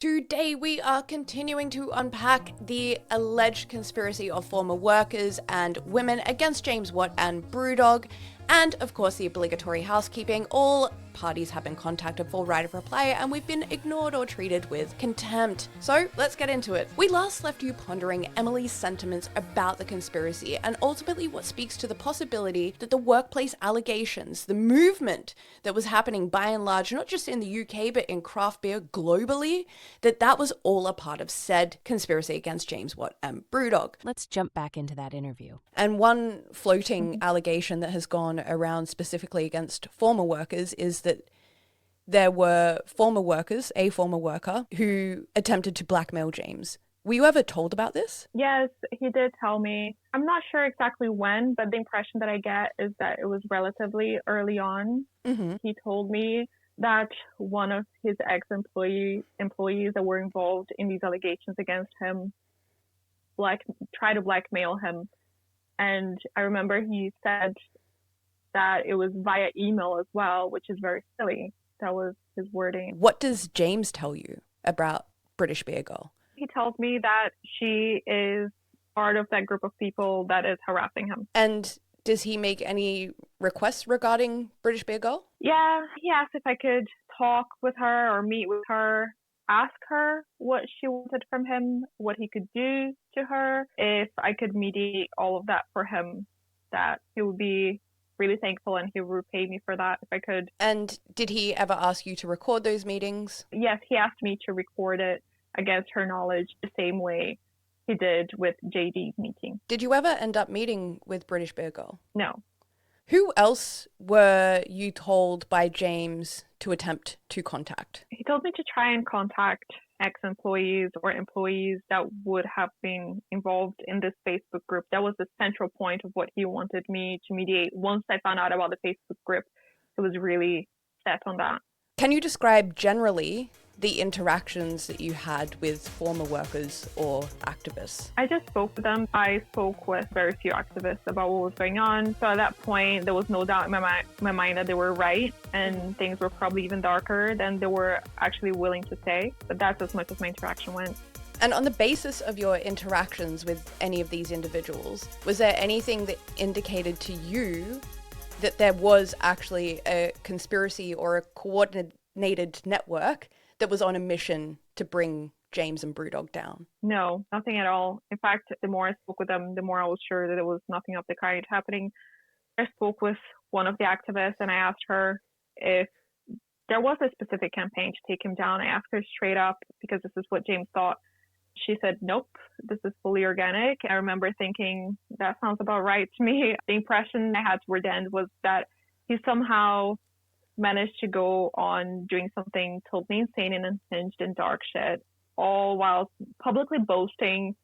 Today we are continuing to unpack the alleged conspiracy of former workers and women against James Watt and Brewdog, and of course the obligatory housekeeping. All parties have been contacted for right of reply and we've been ignored or treated with contempt. So let's get into it. We last left you pondering Emili's sentiments about the conspiracy and ultimately what speaks to the possibility that the workplace allegations, the movement that was happening by and large, not just in the UK but in craft beer globally, that was all a part of said conspiracy against James Watt and Brewdog. Let's jump back into that interview. And one floating allegation that has gone around specifically against former workers is that there were former workers, a former worker, who attempted to blackmail James. Were you ever told about this? Yes, he did tell me. I'm not sure exactly when, but the impression that I get is that it was relatively early on. Mm-hmm. He told me that one of his employees that were involved in these allegations against him tried to blackmail him. And I remember he said that it was via email as well, which is very silly. That was his wording. What does James tell you about British Beer Girl? He tells me that she is part of that group of people that is harassing him. And does he make any requests regarding British Beer Girl? Yeah, he asked if I could talk with her or meet with her, ask her what she wanted from him, what he could do to her, if I could mediate all of that for him, that he would be really thankful and he would repay me for that if I could. And did he ever ask you to record those meetings? Yes, he asked me to record it against her knowledge the same way he did with JD's meeting. Did you ever end up meeting with British Beer Girl? No. Who else were you told by James to attempt to contact? He told me to try and contact ex-employees or employees that would have been involved in this Facebook group. That was the central point of what he wanted me to mediate. Once I found out about the Facebook group, he was really set on that. Can you describe generally the interactions that you had with former workers or activists? I just spoke to them. I spoke with very few activists about what was going on. So at that point, there was no doubt in my mind that they were right and things were probably even darker than they were actually willing to say. But that's as much as my interaction went. And on the basis of your interactions with any of these individuals, was there anything that indicated to you that there was actually a conspiracy or a coordinated network that was on a mission to bring James and Brewdog down? No, nothing at all. In fact, the more I spoke with them, the more I was sure that there was nothing of the kind happening. I spoke with one of the activists and I asked her if there was a specific campaign to take him down. I asked her straight up because this is what James thought. She said, nope, this is fully organic. I remember thinking, that sounds about right to me. The impression I had toward the end was that he somehow managed to go on doing something totally insane and unhinged and dark shit, all while publicly boasting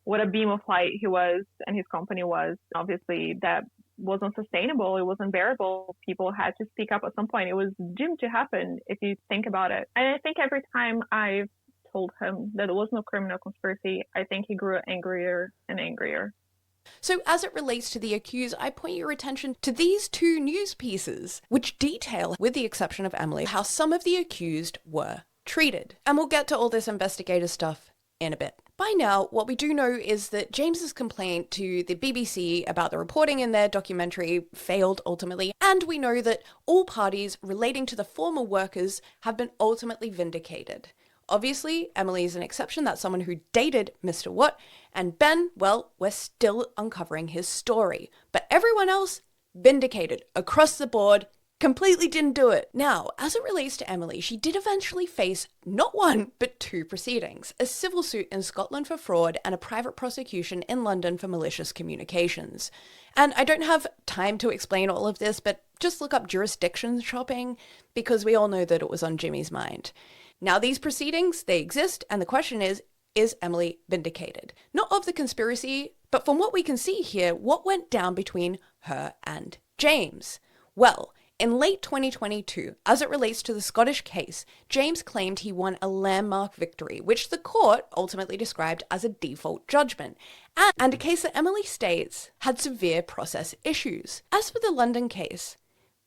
what a beam of light he was and his company was. Obviously, that wasn't sustainable. It wasn't bearable. People had to speak up at some point. It was doomed to happen if you think about it. And I think every time I've told him that there was no criminal conspiracy, I think he grew angrier and angrier. So as it relates to the accused, I point your attention to these two news pieces, which detail, with the exception of Emili, how some of the accused were treated. And we'll get to all this investigative stuff in a bit. By now, what we do know is that James's complaint to the BBC about the reporting in their documentary failed ultimately, and we know that all parties relating to the former workers have been ultimately vindicated. Obviously, Emili is an exception. That's someone who dated Mr. Watt. And Ben, well, we're still uncovering his story. But everyone else, vindicated across the board, completely didn't do it. Now, as it relates to Emili, she did eventually face not one, but two proceedings. A civil suit in Scotland for fraud and a private prosecution in London for malicious communications. And I don't have time to explain all of this, but just look up jurisdiction shopping, because we all know that it was on Jimmy's mind. Now, these proceedings, they exist, and the question is Emili vindicated? Not of the conspiracy, but from what we can see here, what went down between her and James? Well, in late 2022, as it relates to the Scottish case, James claimed he won a landmark victory, which the court ultimately described as a default judgment, and a case that Emili states had severe process issues. As for the London case,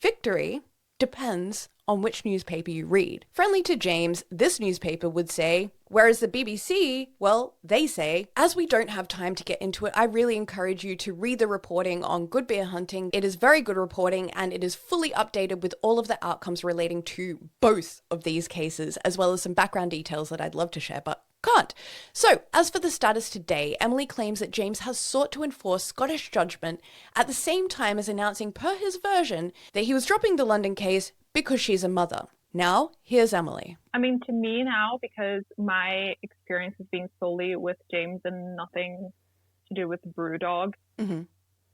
victory depends on which newspaper you read. Friendly to James, this newspaper would say, whereas the BBC, well, they say, as we don't have time to get into it, I really encourage you to read the reporting on Good Beer Hunting. It is very good reporting and it is fully updated with all of the outcomes relating to both of these cases, as well as some background details that I'd love to share, but can't. So, as for the status today, Emili claims that James has sought to enforce Scottish judgment at the same time as announcing, per his version, that he was dropping the London case because she's a mother. Now, here's Emili. I mean, to me now, because my experience has been solely with James and nothing to do with Brewdog,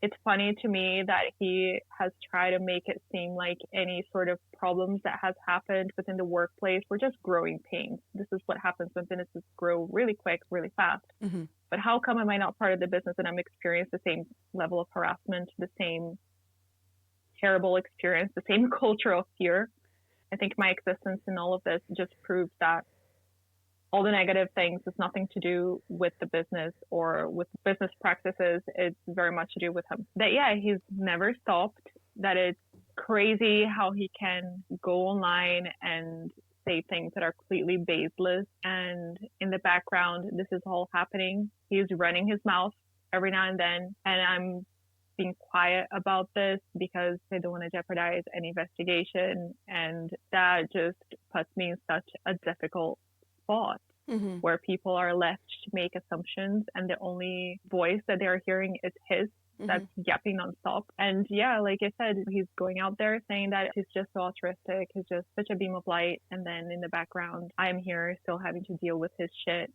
it's funny to me that he has tried to make it seem like any sort of problems that has happened within the workplace were just growing pains. This is what happens when businesses grow really quick, really fast. But how come am I not part of the business and I'm experiencing the same level of harassment, the same terrible experience, the same culture of fear? I think my existence in all of this just proves that all the negative things has nothing to do with the business or with business practices. It's very much to do with him. That, yeah, he's never stopped. That it's crazy how he can go online and say things that are completely baseless. And in the background, this is all happening. He's running his mouth every now and then. And I'm being quiet about this because I don't want to jeopardize any investigation. And that just puts me in such a difficult spot where people are left to make assumptions and the only voice that they're hearing is his. That's yapping nonstop. And yeah, like I said, he's going out there saying that he's just so altruistic, he's just such a beam of light. And then in the background, I'm here still having to deal with his shit.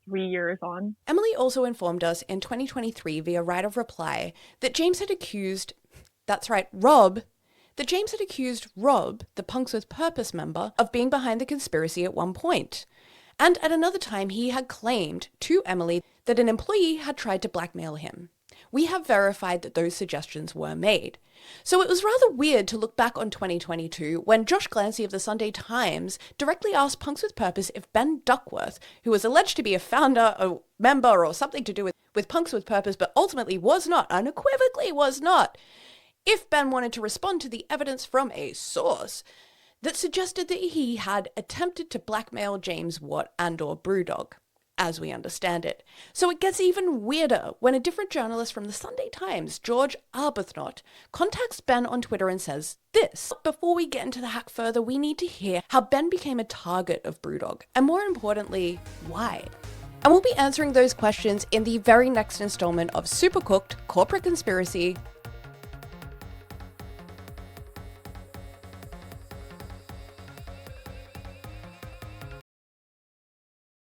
3 years on? Emili also informed us in 2023 via right of reply that James had accused, Rob, the Punks with Purpose member, of being behind the conspiracy at one point. And at another time, he had claimed to Emili that an employee had tried to blackmail him. We have verified that those suggestions were made. So it was rather weird to look back on 2022 when Josh Glancy of the Sunday Times directly asked Punks with Purpose if Ben Duckworth, who was alleged to be a founder, a member, or something to do with Punks with Purpose, but ultimately was not, unequivocally was not, if Ben wanted to respond to the evidence from a source that suggested that he had attempted to blackmail James Watt and or Brewdog, as we understand it. So it gets even weirder when a different journalist from the Sunday Times, George Arbuthnot, contacts Ben on Twitter and says this. Before we get into the hack further, we need to hear how Ben became a target of Brewdog, and more importantly, why. And we'll be answering those questions in the very next installment of Supercooked Corporate Conspiracy